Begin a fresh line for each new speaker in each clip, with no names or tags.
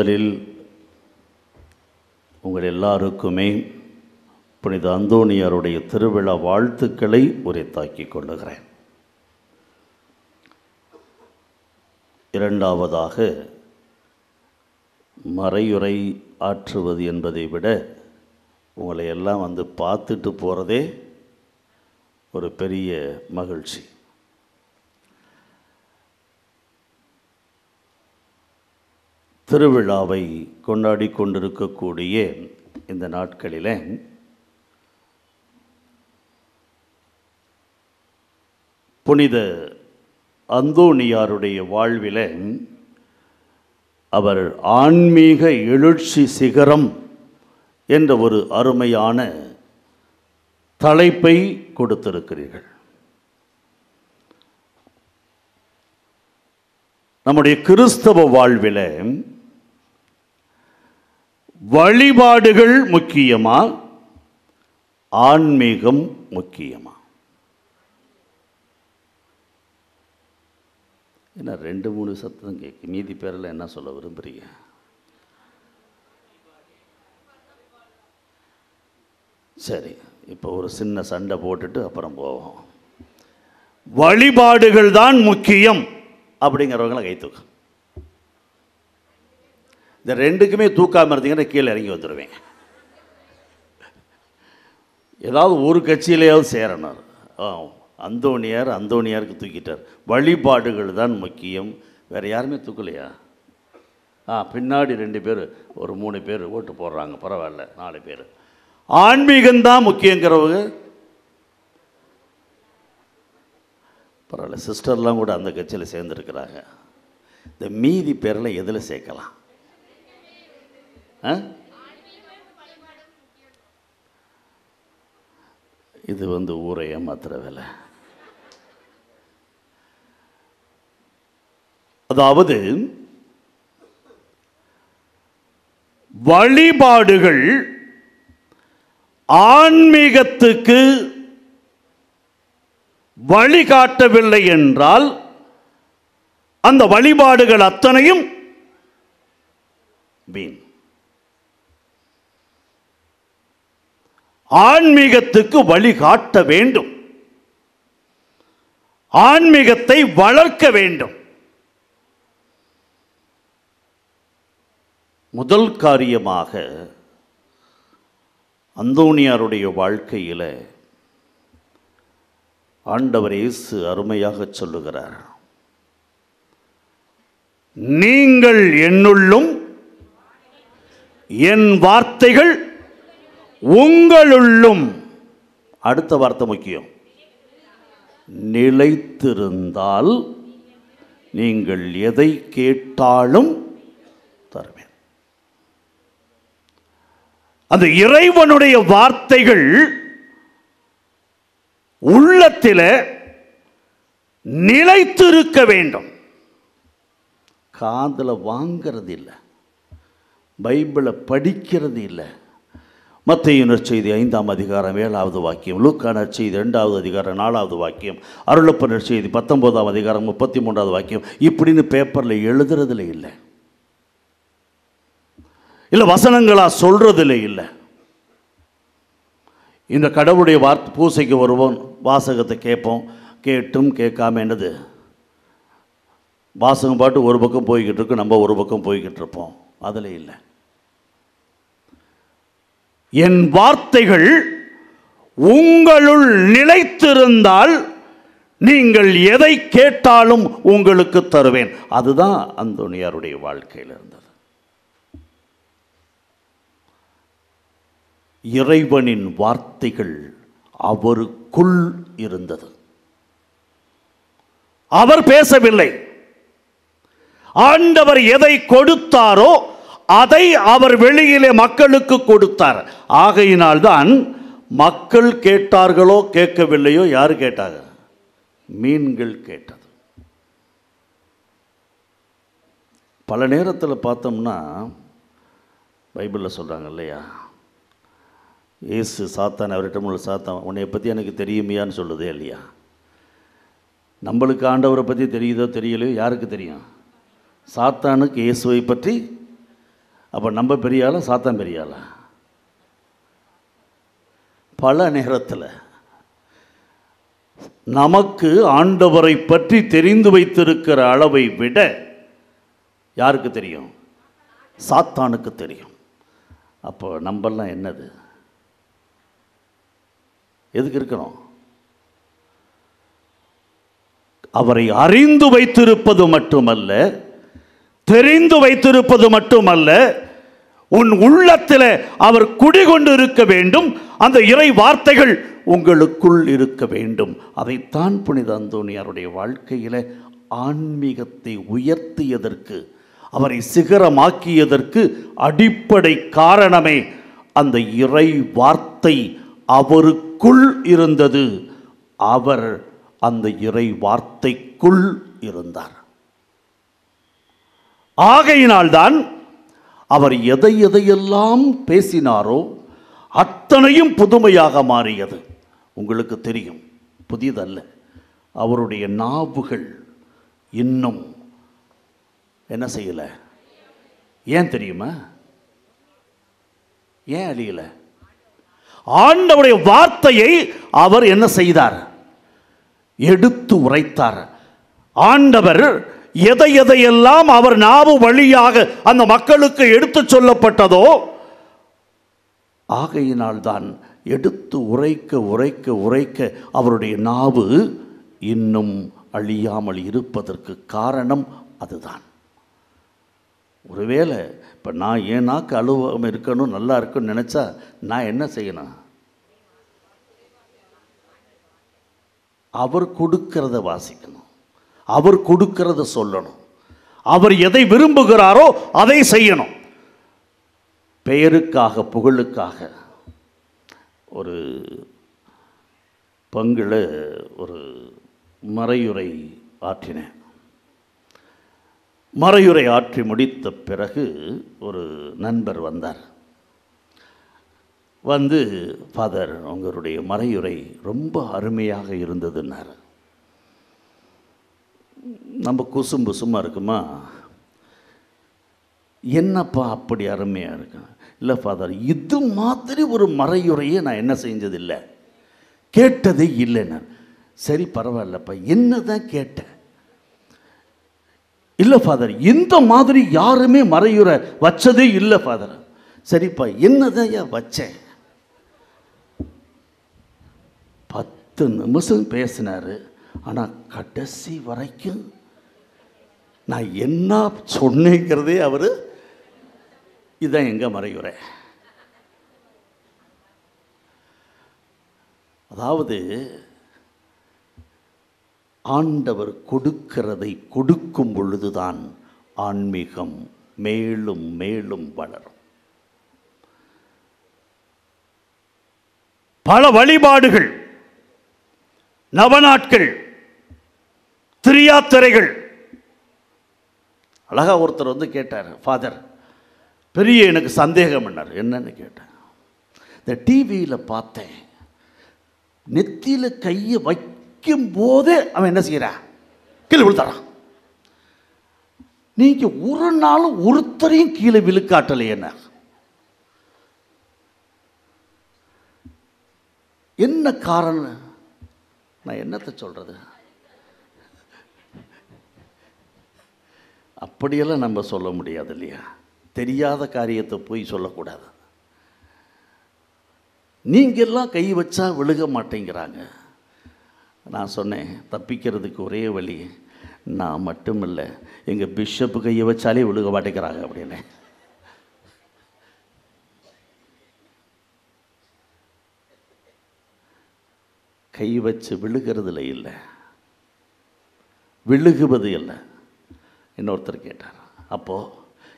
முதலில் உங்கள் எல்லாருக்குமே புனித அந்தோணியாருடைய திருவிழா வாழ்த்துக்களை உரைத்தாக்கிக் கொள்ளுகிறேன். இரண்டாவதாக, மறையுரை ஆற்றுவது என்பதை விட உங்களை எல்லாம் வந்து பார்த்துட்டு போகிறதே ஒரு பெரிய மகிழ்ச்சி. திருவிழாவை கொண்டாடி கொண்டிருக்கக்கூடிய இந்த நாட்களில் புனித அந்தோணியாருடைய வாழ்வில் அவர் ஆன்மீக எழுச்சி சிகரம் என்ற ஒரு அருமையான தலைப்பை கொடுத்திருக்கிறீர்கள். நம்முடைய கிறிஸ்தவ வாழ்வில் வழிபாடுகள் முக்கியமா, ஆன்மீகம் முக்கியமா? என்ன 2-3 சத்தம் கேட்கு, மீதி பேரில் என்ன சொல்ல விரும்புறீங்க? சரி, இப்போ ஒரு சின்ன சண்டை போட்டுட்டு அப்புறம் போவோம். வழிபாடுகள் தான் முக்கியம் அப்படிங்கிறவங்களை கை தூக்க. இந்த ரெண்டுக்குமே தூக்காமல் இருந்தீங்கன்னா கீழே இறங்கி வந்துடுவேன். ஏதாவது ஒரு கட்சியிலேயாவது சேரணும். அந்தோணியாருக்கு தூக்கிட்டார். வழிபாடுகள் தான் முக்கியம், வேறு யாருமே தூக்கலையா? பின்னாடி 2 பேர், ஒரு 3 பேர் ஓட்டு போடுறாங்க, பரவாயில்ல, 4 பேர். ஆன்மீகம்தான் முக்கியங்கிறவங்க பரவாயில்ல, சிஸ்டர்லாம் கூட அந்த கட்சியில் சேர்ந்துருக்கிறாங்க. இந்த மீதி பேரில் எதில் சேர்க்கலாம்? இது ஊரை ஏமாத்துற வேலை. அதாவது வழிபாடுகள் ஆன்மீகத்துக்கு வழிகாட்டவில்லை என்றால் அந்த வழிபாடுகள் அத்தனையும் வீண். ஆன்மீகத்துக்கு வழிகாட்ட வேண்டும், ஆன்மீகத்தை வளர்க்க வேண்டும். முதல் காரியமாக அந்தோணியாருடைய வாழ்க்கையில் ஆண்டவர் இயேசு அருமையாக சொல்லுகிறார், நீங்கள் என்னுள்ளும் என் வார்த்தைகள் உங்களுள்ளும். அடுத்த வார்த்தை முக்கியம், நிலைத்திருந்தால் நீங்கள் எதை கேட்டாலும் தருவேன். அந்த இறைவனுடைய வார்த்தைகள் உள்ளத்தில் நிலைத்திருக்க வேண்டும். காதில் வாங்கிறது இல்லை, பைபிளை படிக்கிறது இல்லை. மத்தேயு நற்செய்தி 5ஆம் அதிகாரம் 7வது வாக்கியம், லூக்கா நற்செய்தி 2வது அதிகாரம் 4வது வாக்கியம், அருளப்ப நற்செய்தி 19ஆம் அதிகாரம் 33வது வாக்கியம், இப்படின்னு பேப்பரில் எழுதுறதுல இல்லை, இல்லை வசனங்களா சொல்றதில்லை இல்லை. இந்த கடவுளுடைய பூசைக்கு வருவோம், வாசகத்தை கேட்போம், கேட்டும் கேட்காம என்னது வாசகம் பாட்டு ஒரு பக்கம் போய்கிட்டு இருக்கு, நம்ம ஒரு பக்கம் போய்கிட்டு இருப்போம், அதில் இல்லை. என் வார்த்தைகள் உங்களுள் நிலைத்திருந்தால் நீங்கள் எதை கேட்டாலும் உங்களுக்கு தருவேன். அதுதான் அந்தோணியாருடைய வாழ்க்கையில் இருந்தது. இறைவனின் வார்த்தைகள் அவருக்குள் இருந்தது. அவர் பேசவில்லை. ஆண்டவர் எதை கொடுத்தாரோ அதை அவர் வெளியிலே மக்களுக்கு கொடுத்தார். ஆகையினால்தான் மக்கள் கேட்டார்களோ கேட்கவில்லையோ, யாரு கேட்டாங்க? மீன்கள் கேட்டது. பல நேரத்தில் பார்த்தோம்னா பைபிளில் சொல்கிறாங்க இல்லையா, இயேசு சாத்தான் அவர்கிட்ட சாத்தான் உன்னை பற்றி எனக்கு தெரியுமையான்னு சொல்லுதே இல்லையா? நம்மளுக்கு ஆண்டவரை பற்றி தெரியுதோ தெரியலையோ, யாருக்கு தெரியும்? சாத்தானுக்கு இயேசுவை பற்றி அப்போ நம்ம பெரிய ஆளா சாத்தான் பெரிய ஆளா? பல நேரத்தில் நமக்கு ஆண்டவரை பற்றி தெரிந்து வைத்திருக்கிற அளவை விட யாருக்கு தெரியும்? சாத்தானுக்கு தெரியும். அப்போ நம்மெல்லாம் என்னது? எதுக்கு இருக்கிறோம்? அவரை அறிந்து வைத்திருப்பது மட்டுமல்ல, தெரிந்து வைத்திருப்பது மட்டுமல்ல, உன் உள்ளத்தில் அவர் குடிகொண்டு இருக்க வேண்டும். அந்த இறை வார்த்தைகள் உங்களுக்குள் இருக்க வேண்டும். அதைத்தான் புனித அந்தோனியாருடைய வாழ்க்கையில் ஆன்மீகத்தை உயர்த்தியதற்கு, அவரை சிகரமாக்கியதற்கு அடிப்படை காரணமே அந்த இறை வார்த்தை அவருக்குள் இருந்தது. அவர் அந்த இறை வார்த்தைக்குள் இருந்தார். ஆகையினால்தான் அவர் எதையெல்லாம் பேசினாரோ அத்தனையும் புதுமையாக மாறியது. உங்களுக்கு தெரியும், புதியதல்ல. அவருடைய நாவுகள் இன்னும் என்ன செய்யலை? ஏன் தெரியுமா? ஏன் அழியலை? ஆண்டவருடைய வார்த்தையை அவர் என்ன செய்தார்? எடுத்து உரைத்தார். ஆண்டவர் எதையெல்லாம் அவர் நாவு வழியாக அந்த மக்களுக்கு எடுத்து சொல்லப்பட்டதோ, ஆகையினால்தான் எடுத்து உரைக்க உரைக்க உரைக்க அவருடைய நாவு இன்னும் அழியாமல் இருப்பதற்கு காரணம் அதுதான். ஒருவேளை இப்போ நான் என் நாக்கு அழுவாமல் இருக்கணும், நல்லா இருக்குன்னு நினச்சா நான் என்ன செய்யணும்? அவர் கொடுக்கிறத வாசிக்கணும், அவர் கொடுக்கிறத சொல்லணும், அவர் எதை விரும்புகிறாரோ அதை செய்யணும். பெயருக்காக புகழுக்காக ஒரு பங்குல ஒரு மறையுரை ஆற்றினேன். மறையுரை ஆற்றி முடித்த பிறகு ஒரு நண்பர் வந்தார். வந்து, ஃபாதர், உங்களுடைய மறையுரை ரொம்ப அருமையாக இருந்ததுன்னார். நம்ம குசும்பு சும்மா இருக்குமா? என்னப்பா அப்படி அருமையாக இருக்கு? இல்லை ஃபாதர், இது மாதிரி ஒரு மறையுரையை நான் என்ன செஞ்சதில்லை, கேட்டதே இல்லைன்னார். சரி, பரவாயில்லப்பா, என்ன தான் கேட்டேன்? இல்லை ஃபாதர், இந்த மாதிரி யாருமே மறையுரை வச்சதே இல்லை ஃபாதர். சரிப்பா, என்னதான் வச்சேன்? 10 நிமிஷம் பேசினார். ஆனால் கடைசி வரைக்கும் நான் என்ன சொன்னேங்கிறதே அவர், இதுதான் எங்க மறையுரை. அதாவது ஆண்டவர் கொடுக்கிறதை கொடுக்கும் பொழுதுதான் ஆன்மீகம் மேலும் மேலும் வளரும். பல வழிபாடுகள், நவநாட்கள், திரியாத்திரைகள். அழகா ஒருத்தர் வந்து கேட்டார், ஃபாதர், பெரிய எனக்கு சந்தேகம் என்னார். என்னன்னு கேட்டேன். இந்த டிவியில் பார்த்தேன், நெத்தியில் கையை வைக்கும் போதே அவன் என்ன செய்யறான்? கீழே விழுத்தாரான். நீங்க ஒரு நாளும் ஒருத்தரையும் கீழே விழுக்காட்டலை. என்ன காரணம்? நான் என்னத்தை சொல்றது? அப்படியெல்லாம் நம்ம சொல்ல முடியாது இல்லையா? தெரியாத காரியத்தை போய் சொல்லக்கூடாது. நீங்கெல்லாம் கை வச்சா விழுக மாட்டேங்கிறாங்க. நான் சொன்னேன், தப்பிக்கிறதுக்கு ஒரே வழி, நான் மட்டும் இல்லை, எங்கள் பிஷப்பு கையை வச்சாலே விழுக மாட்டேங்கிறாங்க அப்படின்னு. கை வச்சு விழுகிறதுல இல்லை, விழுகுவது இல்லை. இன்னொருத்தர் கேட்டார், அப்போது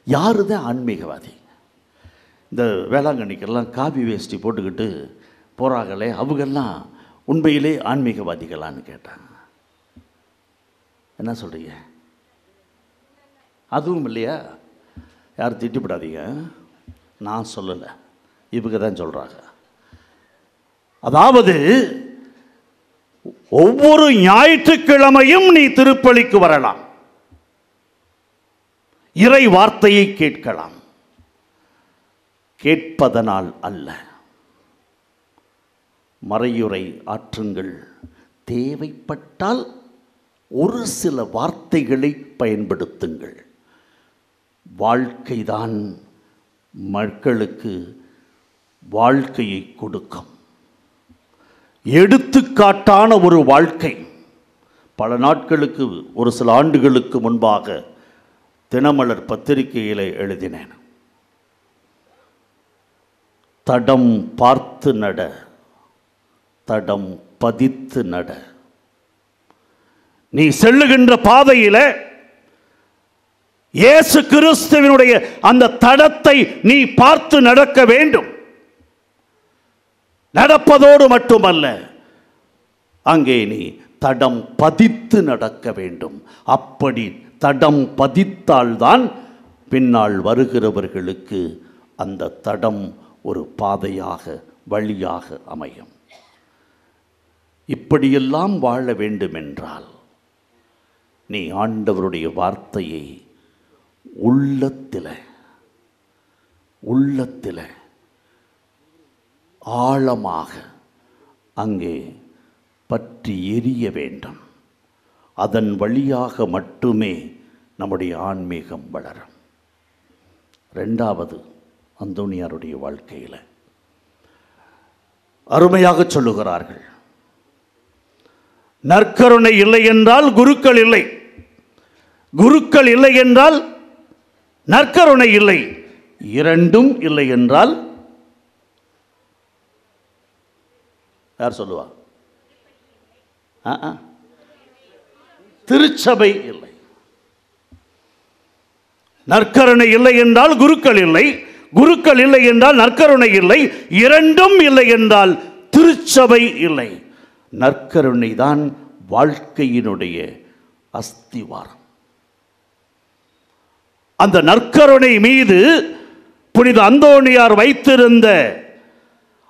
யாரு தான் ஆன்மீகவாதி? இந்த வேளாங்கண்ணிக்கெல்லாம் காவி வேஷ்டி போட்டுக்கிட்டு போகிறாங்களே, அவங்கெல்லாம் உண்மையிலே ஆன்மீகவாதிகளான்னு கேட்டாங்க. என்ன சொல்கிறீங்க? அதுவும் இல்லையா? யாரும் திட்டிப்படாதீங்க, நான் சொல்லலை, இவங்க தான் சொல்கிறாங்க. அதாவது ஒவ்வொரு ஞாயிற்றுக்கிழமையும் நீ திருப்பலிக்கு வரலாம், இறை வார்த்தையை கேட்கலாம், கேட்பதனால் அல்ல. மறையுரை ஆற்றுங்கள், தேவைப்பட்டால் ஒரு சில வார்த்தைகளை பயன்படுத்துங்கள். வாழ்க்கைதான் மக்களுக்கு வாழ்க்கையை கொடுக்கும். எடுத்துக்காட்டான ஒரு வாழ்க்கை. பல நாட்களுக்கு, ஒரு சில ஆண்டுகளுக்கு முன்பாக தினமலர் பத்திரிகையில் எழுதினேன். தடம் பார்த்து நட, தடம் பதித்து நட. நீ செல்லுகின்ற பாதையில இயேசு கிறிஸ்துவினுடைய அந்த தடத்தை நீ பார்த்து நடக்க வேண்டும். நடப்பதோடு மட்டுமல்ல, அங்கே நீ தடம் பதித்து நடக்க வேண்டும். அப்படி தடம் பதித்தால்தான் பின்னால் வருகிறவர்களுக்கு அந்த தடம் ஒரு பாதையாக, வழியாக அமையும். இப்படியெல்லாம் வாழ வேண்டுமென்றால் நீ ஆண்டவருடைய வார்த்தையை உள்ளத்தில் ஆழமாக அங்கே பற்றி எரிய வேண்டும். அதன் வழியாக மட்டுமே நம்முடைய ஆன்மீகம் வளரும். ரெண்டாவது, அந்தோனியாருடைய வாழ்க்கையில் அருமையாக சொல்லுகிறார்கள், நற்கருணை இல்லை என்றால் குருக்கள் இல்லை, குருக்கள் இல்லை என்றால் நற்கருணை இல்லை, இரண்டும் இல்லை என்றால் யார் சொல்லுவா? திருச்சபை இல்லை. நற்கருணை இல்லை என்றால் குருக்கள் இல்லை, குருக்கள் இல்லை என்றால் நற்கருணை இல்லை, இரண்டும் இல்லை என்றால் திருச்சபை இல்லை. நற்கருணை தான் வாழ்க்கையினுடைய அஸ்திவாரம். அந்த நற்கருணை மீது புனித அந்தோனியார் வைத்திருந்த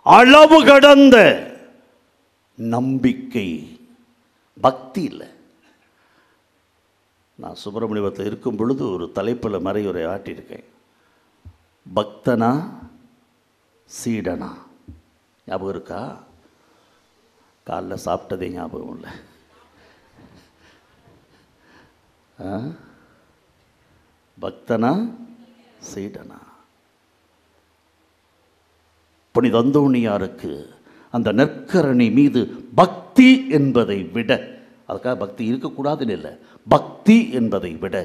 அளவு கடந்த நம்பிக்கை, பக்தி இல்லை. நான் சுப்பிரமணியத்தில் இருக்கும் பொழுது ஒரு தலைப்பில் மறையுரை ஆட்டியிருக்கேன். பக்தனா சீடனா? ஞாபகம் இருக்கா? காலைல சாப்பிட்டதே ஞாபகம் இல்லை. பக்தனா சீடனா? புனித அந்தோனியாருக்கு அந்த நற்கருணை மீது பக்தி என்பதை விட, அதுக்காக பக்தி இருக்கக்கூடாதுன்னு இல்லை, பக்தி என்பதை விட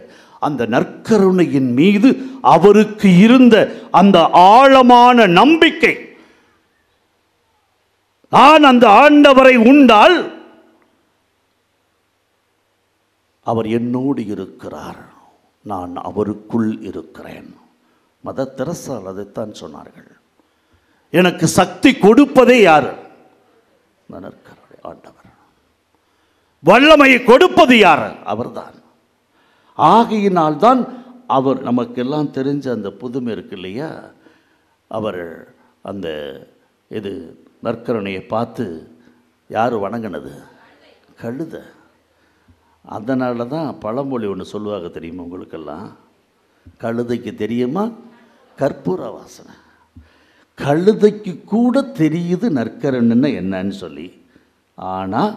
அந்த நற்கருணையின் மீது அவருக்கு இருந்த அந்த ஆழமான நம்பிக்கை, நான் அந்த ஆண்டவரை உண்டால் அவர் என்னோடு இருக்கிறார், நான் அவருக்குள் இருக்கிறேன். மதர் தெரசால் அதைத்தான் சொன்னார்கள். எனக்கு சக்தி கொடுப்பதே யார்? ஆண்டவர். வல்லமையை கொடுப்பது யார்? அவர்தான். ஆகையினால்தான் அவர், நமக்கெல்லாம் தெரிஞ்ச அந்த புதுமை இருக்கு இல்லையா, அவர் அந்த இது நற்கருணையை பார்த்து யார் வணங்கினது? கழுத. அதனால தான் பழமொழி ஒன்று சொல்லுவாங்க, தெரியுமா உங்களுக்கெல்லாம்? கழுதைக்கு தெரியுமா கற்பூர வாசனை. கழுதைக்கு கூட தெரியுது நற்கருணைன்னா என்னன்னு சொல்லி. ஆனால்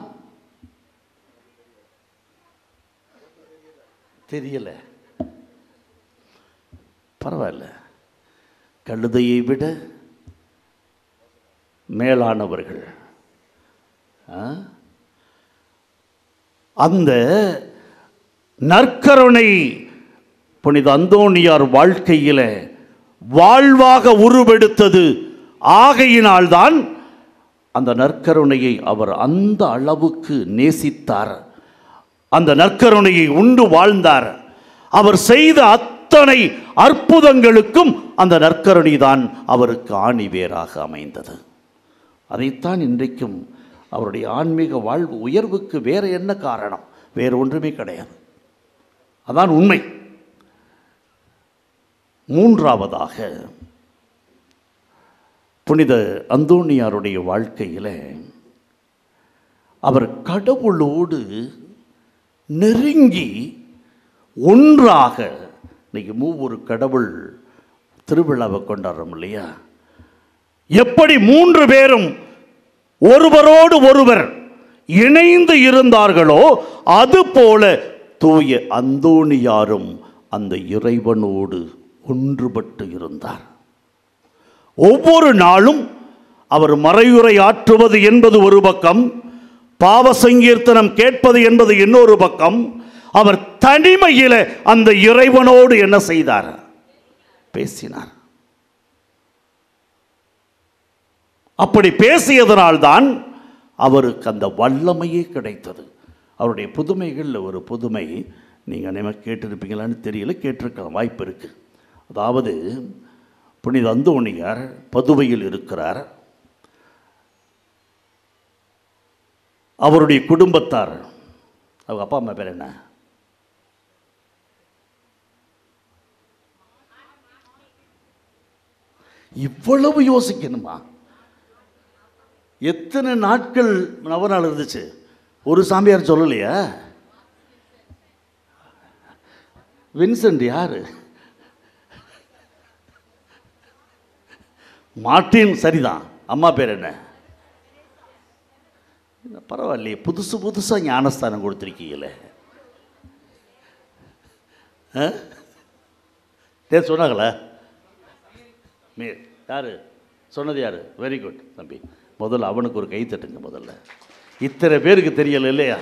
தெரியல. பரவாயில்ல, கழுதையை விட மேலானவர்கள். அந்த நற்கருணை புனித அந்தோனியார் வாழ்க்கையில் வாழ்வாக உருவெடுத்தது. ஆகையினால்தான் அந்த நற்கருணையை அவர் அந்த அளவுக்கு நேசித்தார், அந்த நற்கருணையை உண்டு வாழ்ந்தார். அவர் செய்த அத்தனை அற்புதங்களுக்கும் அந்த நற்கருணை தான் அவருக்கு ஆணிவேராக அமைந்தது. அதைத்தான் இன்றைக்கும் அவருடைய ஆன்மீக வாழ்வு உயர்வுக்கு வேறு என்ன காரணம்? வேறு ஒன்றுமே கிடையாது. அதான் உண்மை. மூன்றாவதாக, புனித அந்தோனியாருடைய வாழ்க்கையில் அவர் கடவுளோடு நெருங்கி ஒன்றாக, இன்னைக்கு மூவொரு கடவுள் திருவிழாவை கொண்டாடுறோம் இல்லையா? எப்படி 3 பேரும் ஒருவரோடு ஒருவர் இணைந்து இருந்தார்களோ அதுபோல தூய அந்தோணியாரும் அந்த இறைவனோடு ஒன்றுபட்டு இருந்தார். ஒவ்வொரு நாளும் அவர் மறையுரை ஆற்றுவது என்பது ஒரு பக்கம், பாவ சங்கீர்த்தனம் கேட்பது என்பது இன்னொரு பக்கம். அவர் தனிமையில் அந்த இறைவனோடு என்ன செய்தார்? பேசினார். அப்படி பேசியதனால்தான் அவருக்கு அந்த வல்லமையே கிடைத்தது. அவருடைய புதுமைகளில் ஒரு புதுமை நீங்கள் நம்ம கேட்டிருப்பீங்களான்னு தெரியல, கேட்டிருக்கலாம், வாய்ப்பு இருக்குது. அதாவது புனித அந்தோணியார் பதுவையில் இருக்கிறார். அவருடைய குடும்பத்தார், அவங்க அப்பா அம்மா பேர் என்ன? இவ்வளவு யோசிக்கணுமா? எத்தனை நாட்கள் நவநாள் இருந்துச்சு? ஒரு சாமியார் சொல்லலையா? வின்சென்ட் யாரு? மார்ட்டின் சரிதான். அம்மா பேர் என்ன? பரவாயில்லையே, புதுசு புதுசாக ஞானஸ்தானம் கொடுத்துருக்கீங்களே. சொன்னாங்களா? யார் சொன்னது? யார்? வெரி குட் தம்பி. முதல்ல அவனுக்கு ஒரு கை தட்டுங்க. முதல்ல இத்தனை பேருக்கு தெரியல இல்லையா?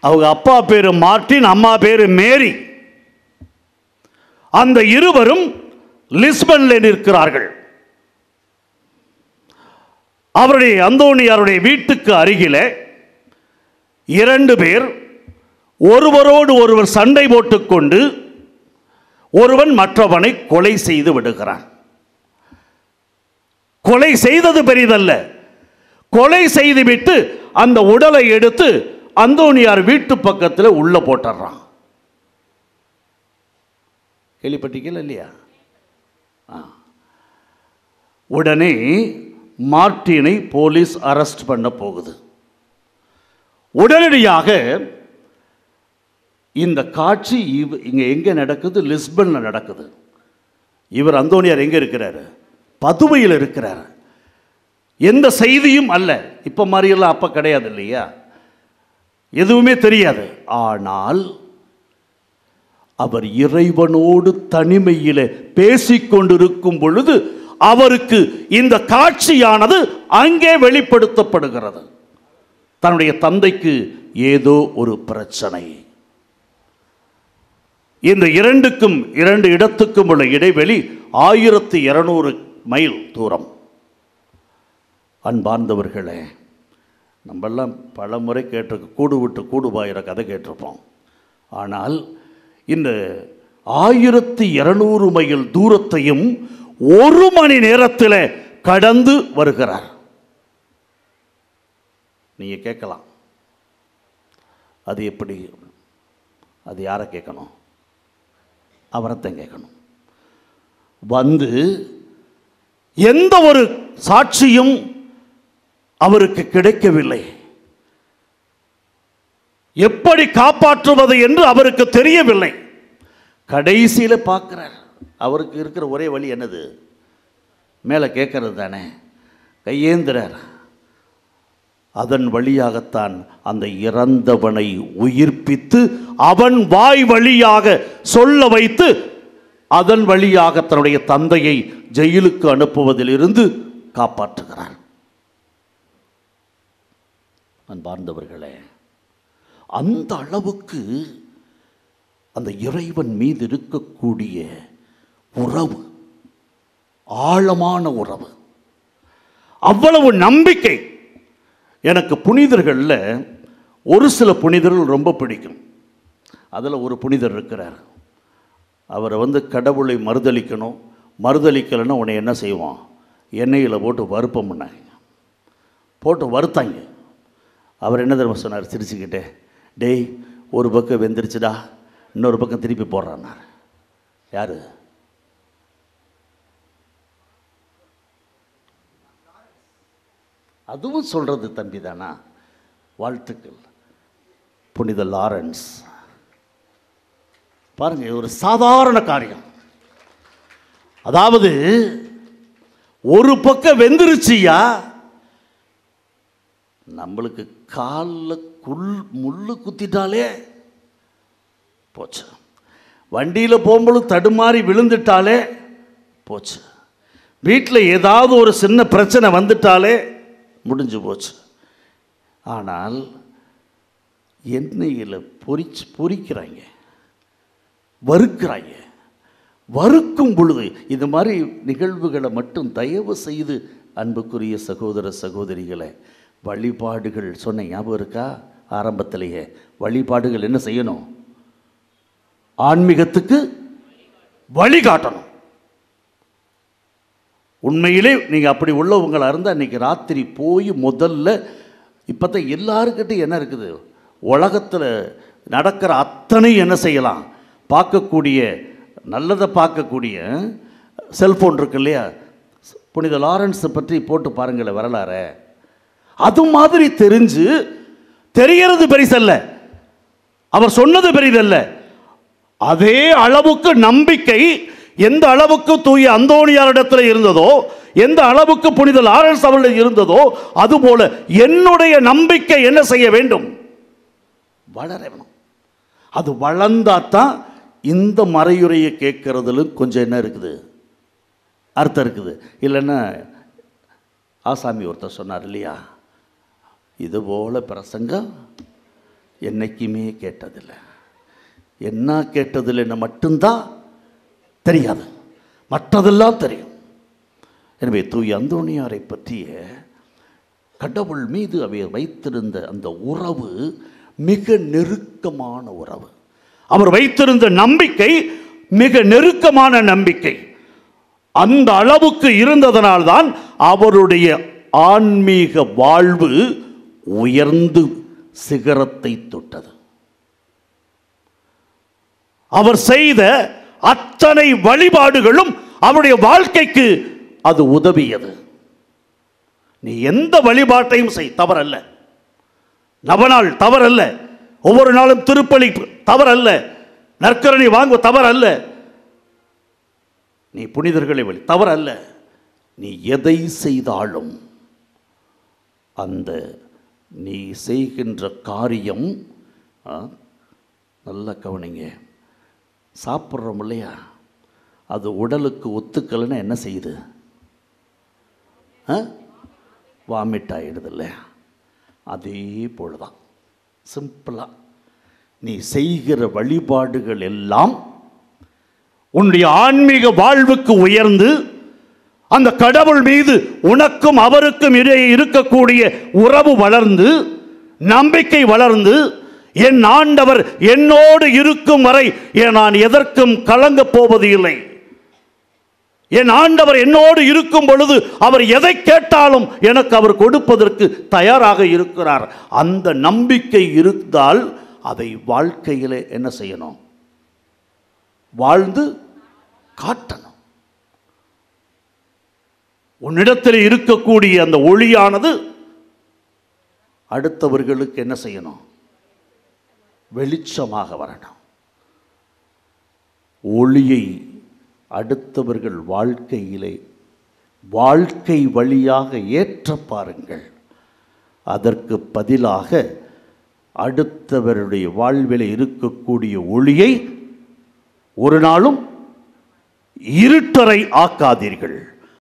அவங்க அப்பா பேரு மார்ட்டின், அம்மா பேரு மேரி. அந்த இருவரும் லிஸ்பனில் இருக்கிறார்கள். அவருடைய அந்தோணியாருடைய வீட்டுக்கு அருகிலே 2 பேர் ஒருவரோடு ஒருவர் சண்டை போட்டுக்கொண்டு ஒருவன் மற்றவனை கொலை செய்து விடுகிறான். கொலை செய்தது பெரிதல்ல, கொலை செய்துவிட்டு அந்த உடலை எடுத்து அந்தோணியார் வீட்டு பக்கத்தில் உள்ள போட்டுறான். கேள்விப்பட்டீங்களா இல்லையா? உடனே மார்ட்டினை போலீஸ் அரெஸ்ட் பண்ண போகுது. உடனடியாக இந்த காட்சி இங்க எங்க நடக்குது? லிஸ்பன்ல நடக்குது. இவர் அந்தோணியார் எங்க இருக்கிறாரு? பதுவையில் இருக்கிறார். எந்த செய்தியும் அல்ல. இப்ப மாதிரியெல்லாம் அப்ப கிடையாது இல்லையா? எதுவுமே தெரியாது. ஆனால் அவர் இறைவனோடு தனிமையில் பேசிக்கொண்டிருக்கும் பொழுது அவருக்கு இந்த காட்சியானது அங்கே வெளிப்படுத்தப்படுகிறது. தன்னுடைய தந்தைக்கு ஏதோ ஒரு பிரச்சனை. இந்த 2 இடத்துக்கும் உள்ள இடைவெளி 1200 மைல் தூரம். அன்பார்ந்தவர்களே, நம்மெல்லாம் பல முறை கேட்டிருக்க, கூடு விட்டு கூடு பாயிற கதை கேட்டிருப்போம். ஆனால் இந்த 1200 மைல் தூரத்தையும் 1 மணி நேரத்தில் கடந்து வருகிறார். நீங்க கேட்கலாம், அது எப்படி? அது யாரை கேட்கணும்? அவரைத்தான் கேட்கணும். வந்து எந்த ஒரு சாட்சியும் அவருக்கு கிடைக்கவில்லை. எப்படி காப்பாற்றுவது என்று அவருக்கு தெரியவில்லை. கடைசியில் பார்க்கிறார். அவருக்கு இருக்கிற ஒரே வழி என்னது? மேலே கேட்கறது தானே. கையேந்திரர். அதன் வழியாகத்தான் அந்த இறந்தவனை உயிர்ப்பித்து அவன் வாய் வழியாக சொல்ல வைத்து அதன் வழியாக தன்னுடைய தந்தையை ஜெயிலுக்கு அனுப்புவதிலிருந்து காப்பாற்றுகிறார். அன்பார்ந்தவர்களே, அந்த அளவுக்கு அந்த இறைவன் மீது இருக்கக்கூடிய உறவு, ஆழமான உறவு, அவ்வளவு நம்பிக்கை. எனக்கு புனிதர்களில் ஒரு சில புனிதர்கள் ரொம்ப பிடிக்கும். அதில் ஒரு புனிதர் இருக்கிறார். அவரை கடவுளை மறுதளிக்கணும். மறுதளிக்கலைன்னா உன்னை என்ன செய்வான்? எண்ணெயில் போட்டு வறுப்போம்னாங்க. போட்டு வறுத்தாங்க. அவர் என்ன தெரியுமா சொன்னார்? சிரிச்சுக்கிட்டே, டேய், ஒரு பக்கம் வெந்துருச்சுடா, இன்னொரு பக்கம் திருப்பி போடுறான்னார். யாரு? அதுவும் சொல்றது தம்பி தானா? வாழ்த்துக்கள் புனித லாரன்ஸ். பாருங்க, ஒரு சாதாரண காரியம். அதாவது ஒரு பக்கம் வெந்துருச்சியா, நம்மளுக்கு காலில் முள்ளு குத்திட்டாலே போச்சு. வண்டியில் போகும்போது தடுமாறி விழுந்துட்டாலே போச்சு. வீட்டில் ஏதாவது ஒரு சின்ன பிரச்சனை வந்துட்டாலே முடிஞ்சு போச்சு. ஆனால் எண்ணெயில் பொரிக்கிறாங்க, வறுக்கிறாங்க. வறுக்கும் பொழுது இது மாதிரி நிகழ்வுகளை மட்டும் தயவு செய்து அன்புக்குரிய சகோதர சகோதரிகளை, வழிபாடுகள் சொன்ன ஞாபகம் இருக்கா? ஆரம்பத்திலேயே வழிபாடுகள் என்ன செய்யணும்? ஆன்மீகத்துக்கு வழிகாட்டணும். உண்மையிலே நீங்கள் அப்படி உள்ளவங்களாக இருந்தால் இன்றைக்கி ராத்திரி போய் முதல்ல இப்போ தான் எல்லாருக்கிட்டையும் என்ன இருக்குது? உலகத்தில் நடக்கிற அத்தனை என்ன செய்யலாம்? பார்க்கக்கூடிய, நல்லதை பார்க்கக்கூடிய செல்ஃபோன் இருக்கு இல்லையா? புனித லாரன்ஸை பற்றி போட்டு பாருங்களேன் வரலாறு. அது மாதிரி தெரிஞ்சு தெரிகிறது பெரிசல்ல, அவர் சொன்னது பெரிதல்ல. அதே அளவுக்கு நம்பிக்கை எந்த அளவுக்கு தூய அந்தோணியாரிடத்தில் இருந்ததோ, எந்த அளவுக்கு புனித லாரன்ஸ் அவர்கள் இருந்ததோ, அதுபோல என்னுடைய நம்பிக்கை என்ன செய்ய வேண்டும்? வளர வேணும். அது வளர்ந்தாதான் இந்த மறையுரையை கேட்கறதுல கொஞ்சம் என்ன இருக்குது? அர்த்தம் இருக்குது. இல்லைன்னா ஆசாமி ஒருத்தர் சொன்னார் இல்லையா, இதுபோல பிரசங்கம் என்னைக்குமே கேட்டதில்லை. என்ன கேட்டதில்லைன்னு மட்டும்தான் தெரியாது, மற்றதெல்லாம் தெரியும். எனவே தூய அந்தோணியாரை பற்றிய கடவுள் மீது அவர் வைத்திருந்த அந்த உறவு மிக நெருக்கமான உறவு. அவர் வைத்திருந்த நம்பிக்கை மிக நெருக்கமான நம்பிக்கை. அந்த அளவுக்கு இருந்ததனால்தான் அவருடைய ஆன்மீக வாழ்வு உயர்ந்து சிகரத்தை தொட்டது. அவர் செய்த அத்தனை வழிபாடுகளும் அவருடைய வாழ்க்கைக்கு அது உதவியது. நீ எந்த வழிபாட்டையும் செய், தவறல்ல. நவநாள் தவறல்ல, ஒவ்வொரு நாளும் திருப்பலி தவறல்ல, நற்கரணி வாங்க தவறல்ல, நீ புனிதர்களை வழி தவறல்ல. நீ எதை செய்தாலும் அந்த நீ செய்கின்ற காரியம், நல்ல கவனிங்க, சாப்பிட்றோம் இல்லையா, அது உடலுக்கு ஒத்துக்கலைன்னா என்ன செய்யுது? வாமிட் ஆகிடுது இல்லையா? அதே போல தான் சிம்பிளாக நீ செய்கிற வழிபாடுகள் எல்லாம் உன்னுடைய ஆன்மீக வாழ்வுக்கு உயர்ந்து அந்த கடவுள் மீது உனக்கும் அவருக்கும் இடையே இருக்கக்கூடிய உறவு வளர்ந்து, நம்பிக்கை வளர்ந்து, என் ஆண்டவர் என்னோடு இருக்கும் வரை நான் எதற்கும் கலங்கப் போவது இல்லை, என் ஆண்டவர் என்னோடு இருக்கும் பொழுது அவர் எதை கேட்டாலும் எனக்கு அவர் கொடுப்பதற்கு தயாராக இருக்கிறார். அந்த நம்பிக்கை இருந்தால் அதை வாழ்க்கையிலே என்ன செய்யணும்? வாழ்ந்து காட்டணும். உன்னிடத்தில் இருக்கக்கூடிய அந்த ஒளியானது அடுத்தவர்களுக்கு என்ன செய்யணும்? வெளிச்சமாக வரணும். ஒளியை அடுத்தவர்கள் வாழ்க்கையிலே வாழ்க்கை வழியாக ஏற்ற பாருங்கள். அதற்கு பதிலாக அடுத்தவருடைய வாழ்வில் இருக்கக்கூடிய ஒளியை ஒரு நாளும் இருட்டறை ஆக்காதீர்கள்.